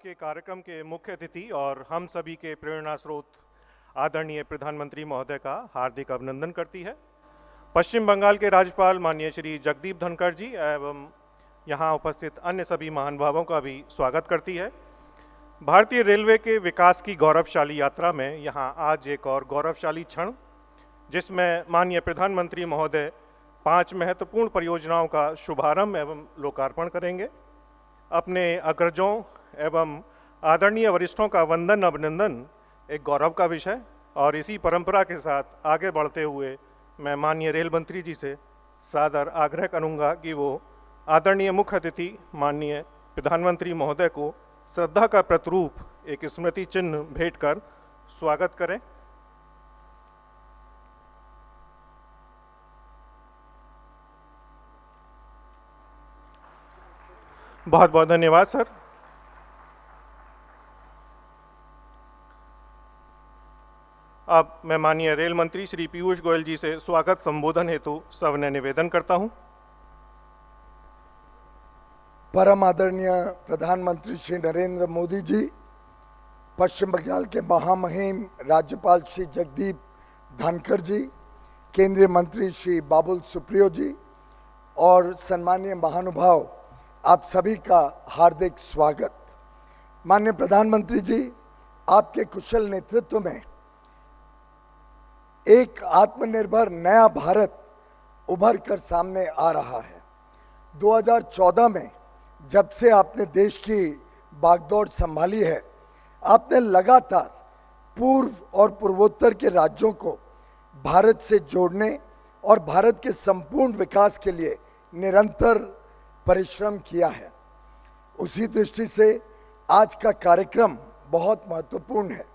के कार्यक्रम के मुख्य अतिथि और हम सभी के प्रेरणा स्रोत आदरणीय प्रधानमंत्री महोदय का हार्दिक अभिनंदन करती है। पश्चिम बंगाल के राज्यपाल माननीय श्री जगदीप धनखड़ जी एवं यहाँ उपस्थित अन्य सभी महानुभावों का भी स्वागत करती है। भारतीय रेलवे के विकास की गौरवशाली यात्रा में यहाँ आज एक और गौरवशाली क्षण, जिसमें माननीय प्रधानमंत्री महोदय 5 महत्वपूर्ण परियोजनाओं का शुभारंभ एवं लोकार्पण करेंगे। अपने अग्रजों एवं आदरणीय वरिष्ठों का वंदन अभिनंदन एक गौरव का विषय, और इसी परंपरा के साथ आगे बढ़ते हुए मैं माननीय रेल मंत्री जी से सादर आग्रह करूंगा कि वो आदरणीय मुख्य अतिथि माननीय प्रधानमंत्री महोदय को श्रद्धा का प्रतिरूप एक स्मृति चिन्ह भेंट कर स्वागत करें। बहुत बहुत धन्यवाद सर। अब मैं माननीय रेल मंत्री श्री पीयूष गोयल जी से स्वागत संबोधन हेतु सविनय निवेदन करता हूं। परम आदरणीय प्रधानमंत्री श्री नरेंद्र मोदी जी, पश्चिम बंगाल के महामहिम राज्यपाल श्री जगदीप धनखड़ जी, केंद्रीय मंत्री श्री बाबुल सुप्रियो जी और सम्मानीय महानुभाव, आप सभी का हार्दिक स्वागत। माननीय प्रधानमंत्री जी, आपके कुशल नेतृत्व में एक आत्मनिर्भर नया भारत उभर कर सामने आ रहा है। 2014 में जब से आपने देश की बागडोर संभाली है, आपने लगातार पूर्व और पूर्वोत्तर के राज्यों को भारत से जोड़ने और भारत के संपूर्ण विकास के लिए निरंतर परिश्रम किया है। उसी दृष्टि से आज का कार्यक्रम बहुत महत्वपूर्ण है,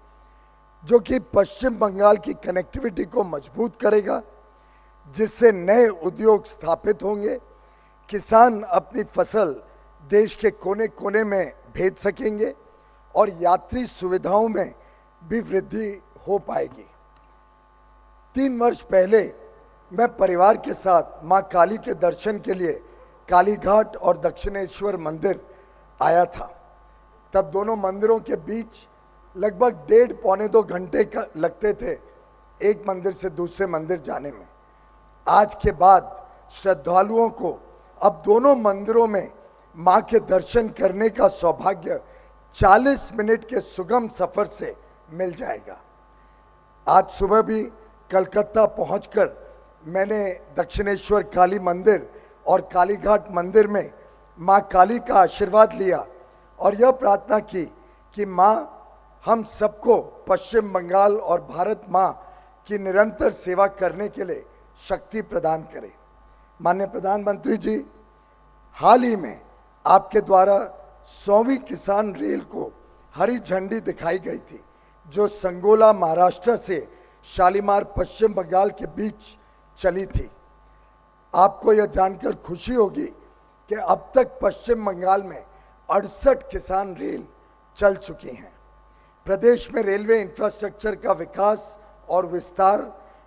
जो कि पश्चिम बंगाल की कनेक्टिविटी को मजबूत करेगा, जिससे नए उद्योग स्थापित होंगे, किसान अपनी फसल देश के कोने कोने में भेज सकेंगे और यात्री सुविधाओं में भी वृद्धि हो पाएगी। 3 वर्ष पहले मैं परिवार के साथ मां काली के दर्शन के लिए कालीघाट और दक्षिणेश्वर मंदिर आया था। तब दोनों मंदिरों के बीच लगभग 1.5-पौने 2 घंटे का लगते थे एक मंदिर से दूसरे मंदिर जाने में। आज के बाद श्रद्धालुओं को अब दोनों मंदिरों में मां के दर्शन करने का सौभाग्य 40 मिनट के सुगम सफर से मिल जाएगा। आज सुबह भी कलकत्ता पहुंचकर मैंने दक्षिणेश्वर काली मंदिर और कालीघाट मंदिर में मां काली का आशीर्वाद लिया और यह प्रार्थना की कि मां हम सबको पश्चिम बंगाल और भारत मां की निरंतर सेवा करने के लिए शक्ति प्रदान करे। माननीय प्रधानमंत्री जी, हाल ही में आपके द्वारा 100वीं किसान रेल को हरी झंडी दिखाई गई थी, जो संगोला महाराष्ट्र से शालीमार पश्चिम बंगाल के बीच चली थी। आपको यह जानकर खुशी होगी कि अब तक पश्चिम बंगाल में 68 किसान रेल चल चुकी हैं। प्रदेश में रेलवे इंफ्रास्ट्रक्चर का विकास और विस्तार,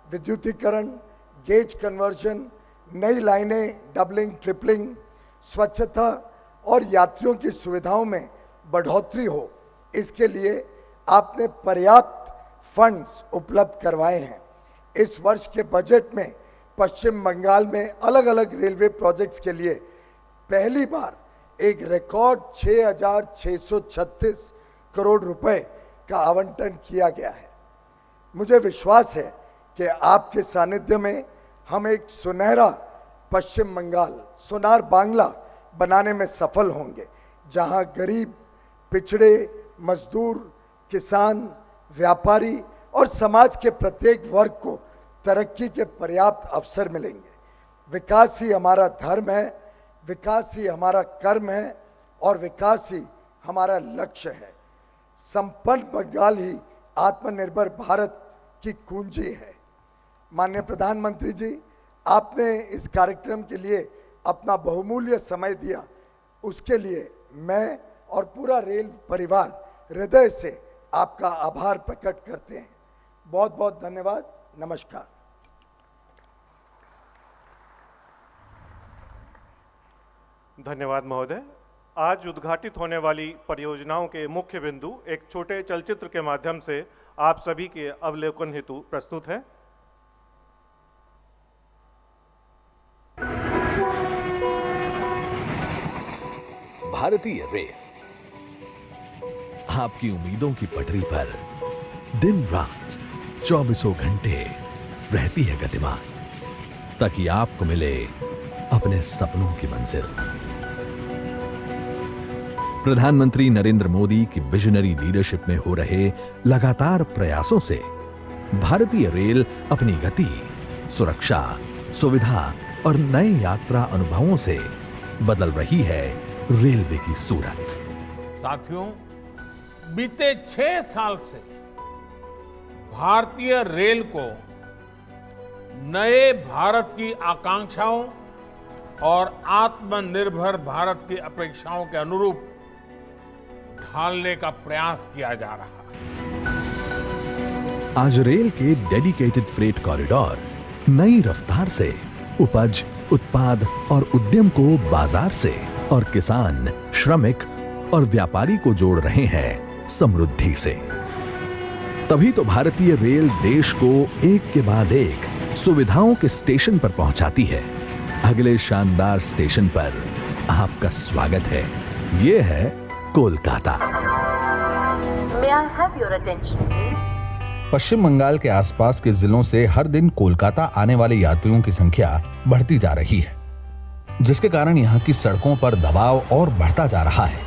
विद्युतीकरण, गेज कन्वर्जन, नई लाइनें, डबलिंग, ट्रिपलिंग, स्वच्छता और यात्रियों की सुविधाओं में बढ़ोतरी हो, इसके लिए आपने पर्याप्त फंड्स उपलब्ध करवाए हैं। इस वर्ष के बजट में पश्चिम बंगाल में अलग अलग रेलवे प्रोजेक्ट्स के लिए पहली बार एक रिकॉर्ड 6,636 करोड़ रुपए का आवंटन किया गया है। मुझे विश्वास है कि आपके सानिध्य में हम एक सुनहरा पश्चिम बंगाल, सोनार बांग्ला बनाने में सफल होंगे, जहां गरीब, पिछड़े, मजदूर, किसान, व्यापारी और समाज के प्रत्येक वर्ग को तरक्की के पर्याप्त अवसर मिलेंगे। विकास ही हमारा धर्म है, विकास ही हमारा कर्म है और विकास ही हमारा लक्ष्य है। संपन्न बंगाल ही आत्मनिर्भर भारत की कुंजी है। माननीय प्रधानमंत्री जी, आपने इस कार्यक्रम के लिए अपना बहुमूल्य समय दिया, उसके लिए मैं और पूरा रेल परिवार हृदय से आपका आभार प्रकट करते हैं। बहुत बहुत धन्यवाद। नमस्कार। धन्यवाद महोदय। आज उद्घाटित होने वाली परियोजनाओं के मुख्य बिंदु एक छोटे चलचित्र के माध्यम से आप सभी के अवलोकन हेतु प्रस्तुत हैं। भारतीय रेल आपकी उम्मीदों की पटरी पर दिन रात 24 घंटे रहती है गतिमान, ताकि आपको मिले अपने सपनों की मंजिल। प्रधानमंत्री नरेंद्र मोदी की विजनरी लीडरशिप में हो रहे लगातार प्रयासों से भारतीय रेल अपनी गति, सुरक्षा, सुविधा और नए यात्रा अनुभवों से बदल रही है रेलवे की सूरत। साथियों, बीते 6 साल से भारतीय रेल को नए भारत की आकांक्षाओं और आत्मनिर्भर भारत की अपेक्षाओं के अनुरूप ढालने का प्रयास किया जा रहा है। आज रेल के डेडिकेटेड फ्रेट कॉरिडोर नई रफ्तार से उपज, उत्पाद और उद्यम को बाजार से और किसान, श्रमिक और व्यापारी को जोड़ रहे हैं समृद्धि से। तभी तो भारतीय रेल देश को एक के बाद एक सुविधाओं के स्टेशन पर पहुंचाती है। अगले शानदार स्टेशन पर आपका स्वागत है। ये है Kolkata. May I have your attention, please? पश्चिम बंगाल के आसपास के जिलों से हर दिन कोलकाता आने वाले यात्रियों की संख्या बढ़ती जा रही है, जिसके कारण यहाँ की सड़कों पर दबाव और बढ़ता जा रहा है।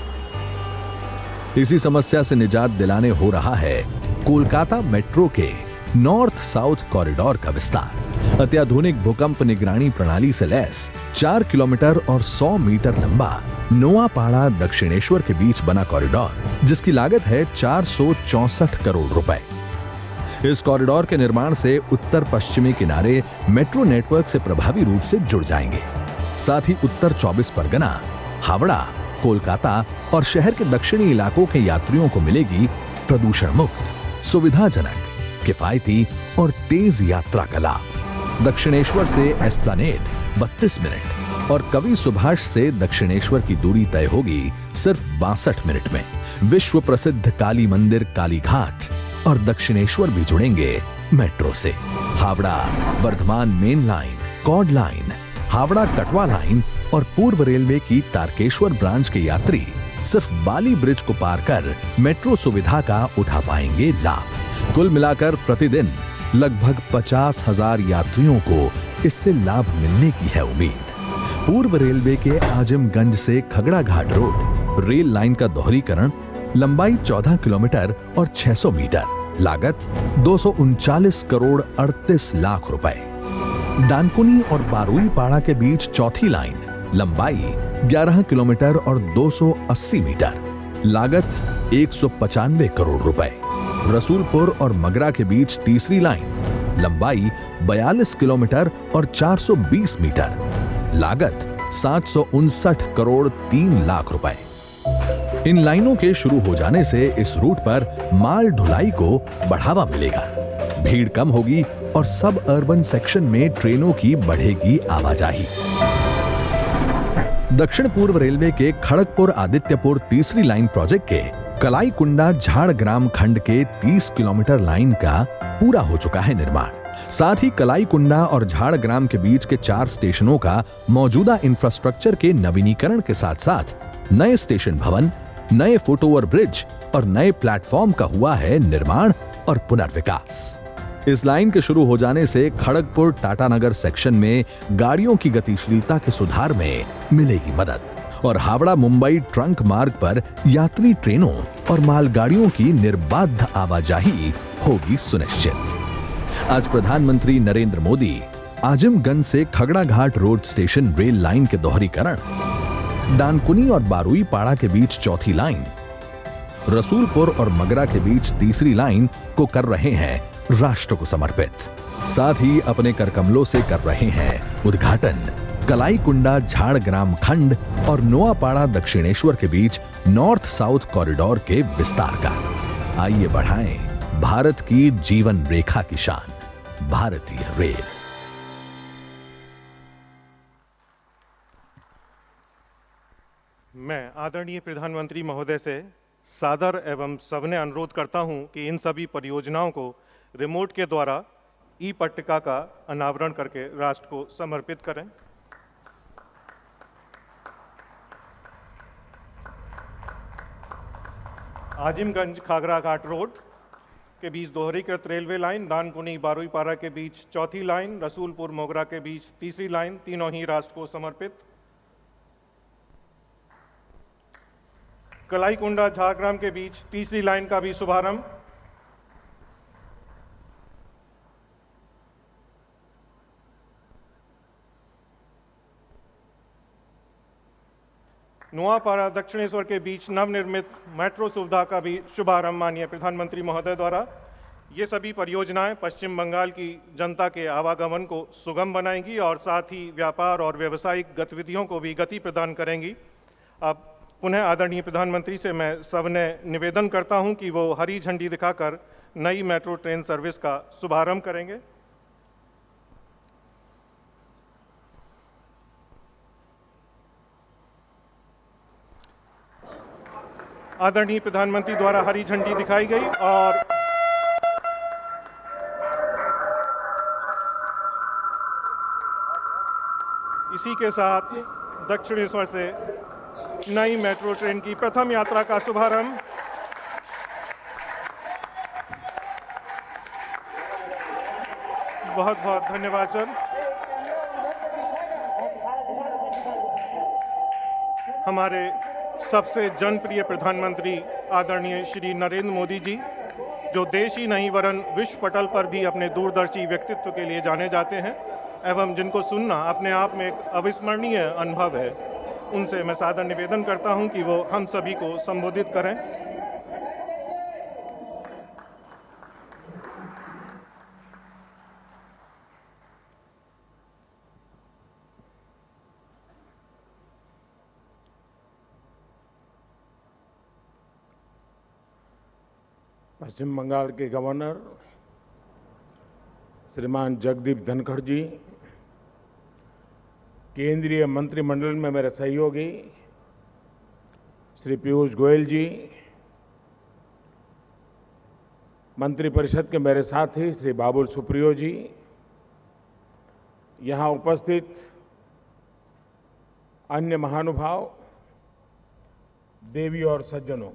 इसी समस्या से निजात दिलाने हो रहा है कोलकाता मेट्रो के नॉर्थ साउथ कॉरिडोर का विस्तार। अत्याधुनिक भूकंप निगरानी प्रणाली से लैस 4 किलोमीटर और 100 मीटर लंबा नोआपाड़ा दक्षिणेश्वर के बीच बना कॉरिडोर, जिसकी लागत है 464 करोड़ रुपए। इस कॉरिडोर के निर्माण से उत्तर पश्चिमी किनारे मेट्रो नेटवर्क से प्रभावी रूप से जुड़ जाएंगे। साथ ही उत्तर 24 परगना, हावड़ा, कोलकाता और शहर के दक्षिणी इलाकों के यात्रियों को मिलेगी प्रदूषण मुक्त, सुविधाजनक, किफायती और तेज यात्रा का लाभ। दक्षिणेश्वर से एस्प्लैनेड 32 मिनट और कवि सुभाष से दक्षिणेश्वर की दूरी तय होगी सिर्फ 62 मिनट में। विश्व प्रसिद्ध काली मंदिर कालीघाट और दक्षिणेश्वर भी जुड़ेंगे मेट्रो से। Howrah Bardhaman main line, chord line, Howrah Katwa line और पूर्व रेलवे की तारकेश्वर ब्रांच के यात्री सिर्फ बाली ब्रिज को पार कर मेट्रो सुविधा का उठा पाएंगे लाभ। कुल मिलाकर प्रतिदिन लगभग 50,000 यात्रियों को इससे लाभ मिलने की है उम्मीद। पूर्व रेलवे के आजमगंज से खगड़ा घाट रोड रेल लाइन का दोहरीकरण, लंबाई 14 किलोमीटर और 600 मीटर, लागत 239 करोड़ 38 लाख रुपए। डानकुनी और बारुईपाड़ा के बीच चौथी लाइन, लंबाई 11 किलोमीटर और 280 मीटर, लागत 195 करोड़ रुपए। रसूलपुर और मगरा के बीच तीसरी लाइन, लंबाई 42 किलोमीटर और 420 मीटर, लागत 759 करोड़ 3 लाख रुपए। इन लाइनों के शुरू हो जाने से इस रूट पर माल ढुलाई को बढ़ावा मिलेगा, भीड़ कम होगी और सब अर्बन सेक्शन में ट्रेनों की बढ़ेगी आवाजाही। दक्षिण पूर्व रेलवे के खड़गपुर आदित्यपुर तीसरी लाइन प्रोजेक्ट के कलाईकुंडा झाड़ग्राम खंड के 30 किलोमीटर लाइन का पूरा हो चुका है निर्माण। साथ ही कलाईकुंडा और झाड़ग्राम के बीच के 4 स्टेशनों का मौजूदा इंफ्रास्ट्रक्चर के नवीनीकरण के साथ साथ नए स्टेशन भवन, नए फुट ओवर ब्रिज और नए प्लेटफॉर्म का हुआ है निर्माण और पुनर्विकास। इस लाइन के शुरू हो जाने से खड़गपुर टाटानगर सेक्शन में गाड़ियों की गतिशीलता के सुधार में मिलेगी मदद और हावड़ा मुंबई ट्रंक मार्ग पर यात्री ट्रेनों और मालगाड़ियों की निर्बाध आवाजाही होगी सुनिश्चित। आज प्रधानमंत्री नरेंद्र मोदी आजमगंज से खगड़ा घाट रोड स्टेशन रेल लाइन के दोहरीकरण, डानकुनी और बारुईपाड़ा के बीच चौथी लाइन, रसूलपुर और मगरा के बीच तीसरी लाइन को कर रहे हैं राष्ट्र को समर्पित। साथ ही अपने करकमलों से कर रहे हैं उद्घाटन कलाईकुंडा झाड़ग्राम खंड और नोआपाड़ा दक्षिणेश्वर के बीच नॉर्थ साउथ कॉरिडोर के विस्तार का। आइए बढ़ाएं भारत की जीवन रेखा की शान, भारतीय रेल। मैं आदरणीय प्रधानमंत्री महोदय से सादर एवं सविनय अनुरोध करता हूं कि इन सभी परियोजनाओं को रिमोट के द्वारा ई पट्टिका का अनावरण करके राष्ट्र को समर्पित करें। आजिमगंज खागरा घाट रोड के बीच दोहरीकृत रेलवे लाइन, दानकुनी बारुईपारा के बीच चौथी लाइन, रसूलपुर मोगरा के बीच तीसरी लाइन, तीनों ही राष्ट्र को समर्पित। कलाईकुंडा झारग्राम के बीच तीसरी लाइन का भी शुभारंभ। नुआपाड़ा दक्षिणेश्वर के बीच नवनिर्मित मेट्रो सुविधा का भी शुभारंभ माननीय प्रधानमंत्री महोदय द्वारा। ये सभी परियोजनाएं पश्चिम बंगाल की जनता के आवागमन को सुगम बनाएंगी और साथ ही व्यापार और व्यावसायिक गतिविधियों को भी गति प्रदान करेंगी। अब पुनः आदरणीय प्रधानमंत्री से मैं सविनय निवेदन करता हूं कि वो हरी झंडी दिखाकर नई मेट्रो ट्रेन सर्विस का शुभारंभ करेंगे। आदरणीय प्रधानमंत्री द्वारा हरी झंडी दिखाई गई और इसी के साथ दक्षिणेश्वर से नई मेट्रो ट्रेन की प्रथम यात्रा का शुभारंभ। बहुत बहुत धन्यवाद सर। हमारे सबसे जनप्रिय प्रधानमंत्री आदरणीय श्री नरेंद्र मोदी जी, जो देश ही नहीं वरन विश्व पटल पर भी अपने दूरदर्शी व्यक्तित्व के लिए जाने जाते हैं एवं जिनको सुनना अपने आप में एक अविस्मरणीय अनुभव है, उनसे मैं सादर निवेदन करता हूं कि वो हम सभी को संबोधित करें। पश्चिम बंगाल के गवर्नर श्रीमान जगदीप धनखड़ जी, केंद्रीय मंत्रिमंडल में मेरे सहयोगी श्री पीयूष गोयल जी, मंत्रिपरिषद के मेरे साथी श्री बाबुल सुप्रियो जी, यहाँ उपस्थित अन्य महानुभाव, देवी और सज्जनों,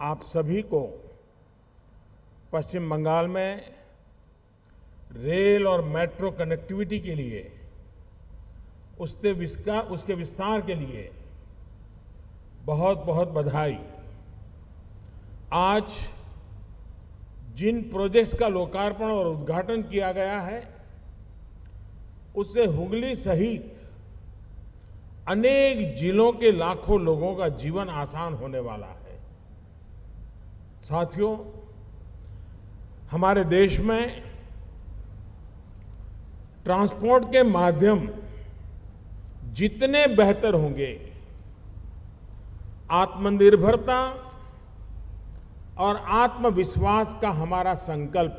आप सभी को पश्चिम बंगाल में रेल और मेट्रो कनेक्टिविटी के लिए उसके विस्तार के लिए बहुत बहुत बधाई। आज जिन प्रोजेक्ट्स का लोकार्पण और उद्घाटन किया गया है, उससे हुगली सहित अनेक जिलों के लाखों लोगों का जीवन आसान होने वाला है। साथियों, हमारे देश में ट्रांसपोर्ट के माध्यम जितने बेहतर होंगे, आत्मनिर्भरता और आत्मविश्वास का हमारा संकल्प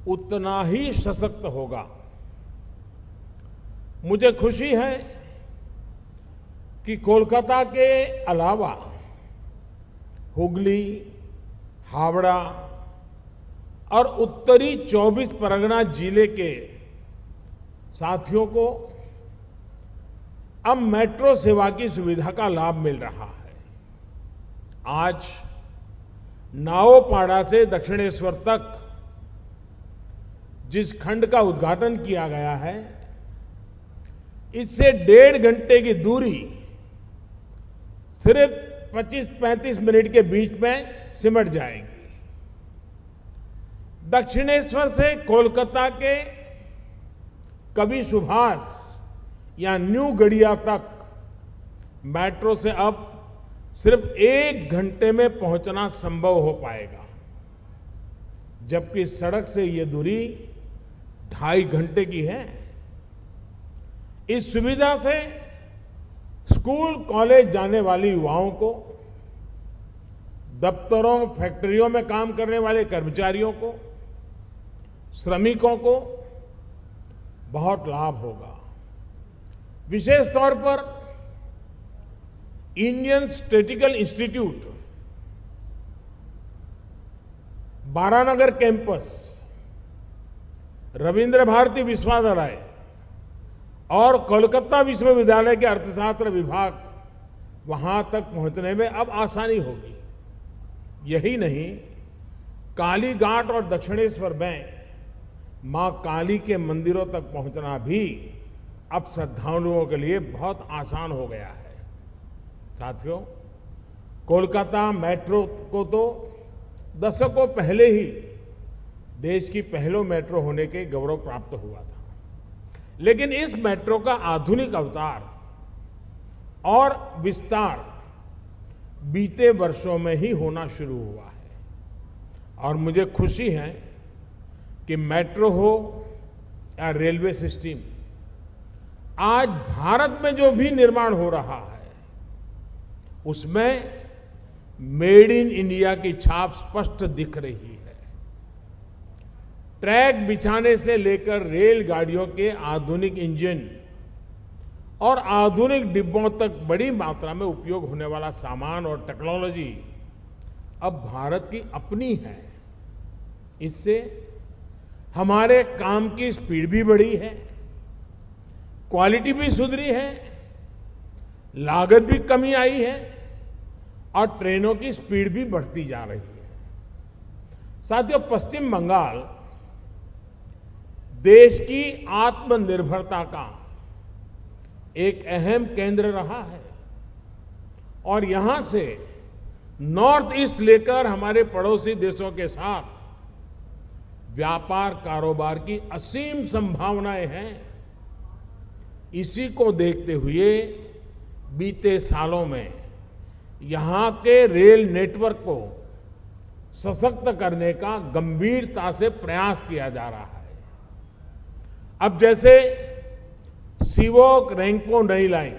उतना ही सशक्त होगा। मुझे खुशी है कि कोलकाता के अलावा हुगली, हावड़ा और उत्तरी 24 परगना जिले के साथियों को अब मेट्रो सेवा की सुविधा का लाभ मिल रहा है। आज नाओपाड़ा से दक्षिणेश्वर तक जिस खंड का उद्घाटन किया गया है, इससे 1.5 घंटे की दूरी सिर्फ 25-35 मिनट के बीच में सिमट जाएगी। दक्षिणेश्वर से कोलकाता के कवि सुभाष या न्यू गड़िया तक मेट्रो से अब सिर्फ 1 घंटे में पहुंचना संभव हो पाएगा, जबकि सड़क से ये दूरी 2.5 घंटे की है। इस सुविधा से स्कूल कॉलेज जाने वाले युवाओं को, दफ्तरों फैक्ट्रियों में काम करने वाले कर्मचारियों को, श्रमिकों को बहुत लाभ होगा। विशेष तौर पर Indian statistical institute, Baranagar campus, Rabindra Bharati Vishwavidyalaya और कोलकाता विश्वविद्यालय के अर्थशास्त्र विभाग वहां तक पहुंचने में अब आसानी होगी। यही नहीं, कालीघाट और दक्षिणेश्वर में मां काली के मंदिरों तक पहुंचना भी अब श्रद्धालुओं के लिए बहुत आसान हो गया है। साथियों, कोलकाता मेट्रो को तो दशकों पहले ही देश की पहली मेट्रो होने के गौरव प्राप्त हुआ था, लेकिन इस मेट्रो का आधुनिक अवतार और विस्तार बीते वर्षों में ही होना शुरू हुआ है। और मुझे खुशी है कि मेट्रो हो या रेलवे सिस्टम, आज भारत में जो भी निर्माण हो रहा है उसमें मेड इन इंडिया की छाप स्पष्ट दिख रही है। ट्रैक बिछाने से लेकर रेलगाड़ियों के आधुनिक इंजन और आधुनिक डिब्बों तक बड़ी मात्रा में उपयोग होने वाला सामान और टेक्नोलॉजी अब भारत की अपनी है। इससे हमारे काम की स्पीड भी बढ़ी है, क्वालिटी भी सुधरी है, लागत भी कमी आई है और ट्रेनों की स्पीड भी बढ़ती जा रही है। साथियों, पश्चिम बंगाल देश की आत्मनिर्भरता का एक अहम केंद्र रहा है और यहां से नॉर्थ ईस्ट लेकर हमारे पड़ोसी देशों के साथ व्यापार कारोबार की असीम संभावनाएं हैं। इसी को देखते हुए बीते सालों में यहां के रेल नेटवर्क को सशक्त करने का गंभीरता से प्रयास किया जा रहा है। अब जैसे सीवोक रेंगपो नई लाइन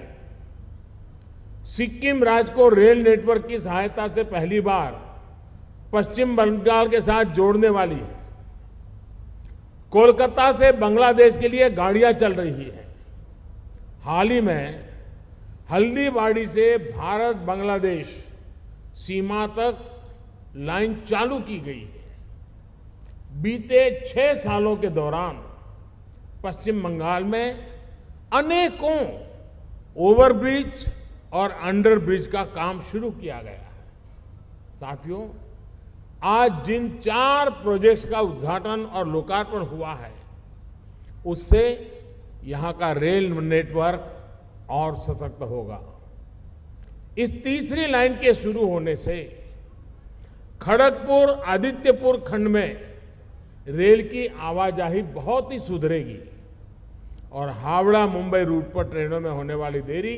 सिक्किम राज्य को रेल नेटवर्क की सहायता से पहली बार पश्चिम बंगाल के साथ जोड़ने वाली है। कोलकाता से बांग्लादेश के लिए गाड़ियां चल रही है। हाल ही में हल्दीबाड़ी से भारत बांग्लादेश सीमा तक लाइन चालू की गई है। बीते 6 सालों के दौरान पश्चिम बंगाल में अनेकों ओवरब्रिज और अंडरब्रिज का काम शुरू किया गया है। साथियों, आज जिन 4 प्रोजेक्ट्स का उद्घाटन और लोकार्पण हुआ है उससे यहां का रेल नेटवर्क और सशक्त होगा। इस तीसरी लाइन के शुरू होने से खड़गपुर आदित्यपुर खंड में रेल की आवाजाही बहुत ही सुधरेगी और हावड़ा मुंबई रूट पर ट्रेनों में होने वाली देरी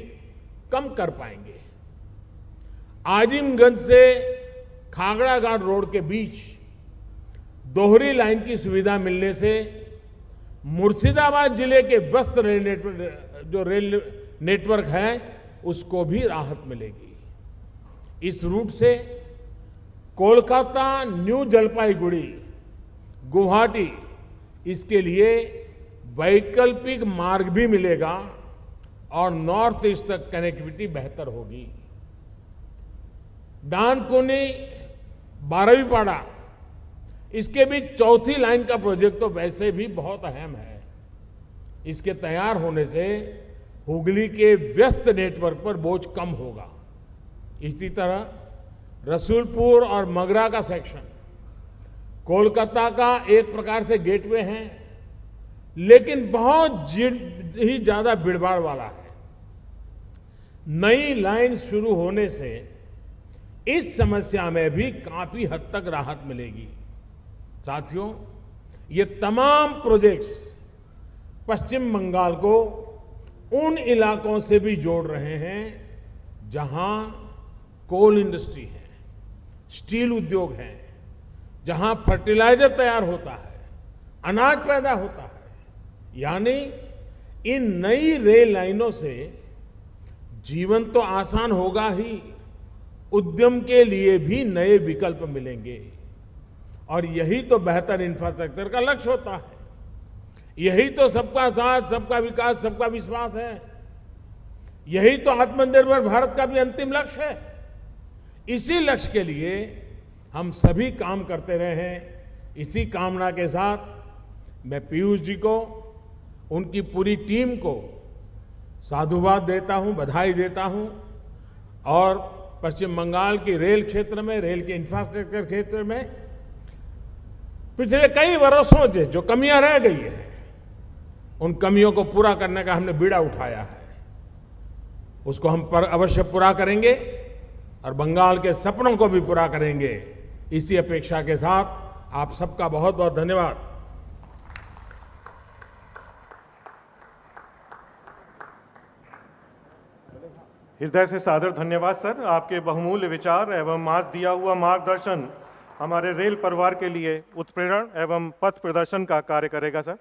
कम कर पाएंगे। आजिमगंज से खागड़ा घाट रोड के बीच दोहरी लाइन की सुविधा मिलने से मुर्शिदाबाद जिले के व्यस्त रेल नेटवर्क है उसको भी राहत मिलेगी। इस रूट से कोलकाता, न्यू जलपाईगुड़ी, गुवाहाटी इसके लिए वैकल्पिक मार्ग भी मिलेगा और नॉर्थ ईस्ट तक कनेक्टिविटी बेहतर होगी। डानकुनी, बारहवीपाड़ा इसके बीच चौथी लाइन का प्रोजेक्ट तो वैसे भी बहुत अहम है। इसके तैयार होने से हुगली के व्यस्त नेटवर्क पर बोझ कम होगा। इसी तरह रसूलपुर और मगरा का सेक्शन कोलकाता का एक प्रकार से गेटवे है, लेकिन बहुत ही ज्यादा भीड़भाड़ वाला है। नई लाइन शुरू होने से इस समस्या में भी काफी हद तक राहत मिलेगी। साथियों, ये तमाम प्रोजेक्ट्स पश्चिम बंगाल को उन इलाकों से भी जोड़ रहे हैं जहां कोल इंडस्ट्री है, स्टील उद्योग है, जहां फर्टिलाइजर तैयार होता है, अनाज पैदा होता है। यानी इन नई रेल लाइनों से जीवन तो आसान होगा ही, उद्यम के लिए भी नए विकल्प मिलेंगे। और यही तो बेहतर इंफ्रास्ट्रक्चर का लक्ष्य होता है। यही तो सबका साथ, सबका विकास, सबका विश्वास है। यही तो आत्मनिर्भर भारत का भी अंतिम लक्ष्य है। इसी लक्ष्य के लिए हम सभी काम करते रहे हैं। इसी कामना के साथ मैं पीयूष जी को, उनकी पूरी टीम को साधुवाद देता हूं, बधाई देता हूं और पश्चिम बंगाल की रेल क्षेत्र में, रेल के इंफ्रास्ट्रक्चर क्षेत्र में पिछले कई वर्षों से जो कमियां रह गई हैं, उन कमियों को पूरा करने का हमने बीड़ा उठाया है। उसको हम अवश्य पूरा करेंगे और बंगाल के सपनों को भी पूरा करेंगे। इसी अपेक्षा के साथ आप सबका बहुत बहुत धन्यवाद। हृदय से सादर धन्यवाद सर। आपके बहुमूल्य विचार एवं आज दिया हुआ मार्गदर्शन हमारे रेल परिवार के लिए उत्प्रेरण एवं पथ प्रदर्शन का कार्य करेगा सर।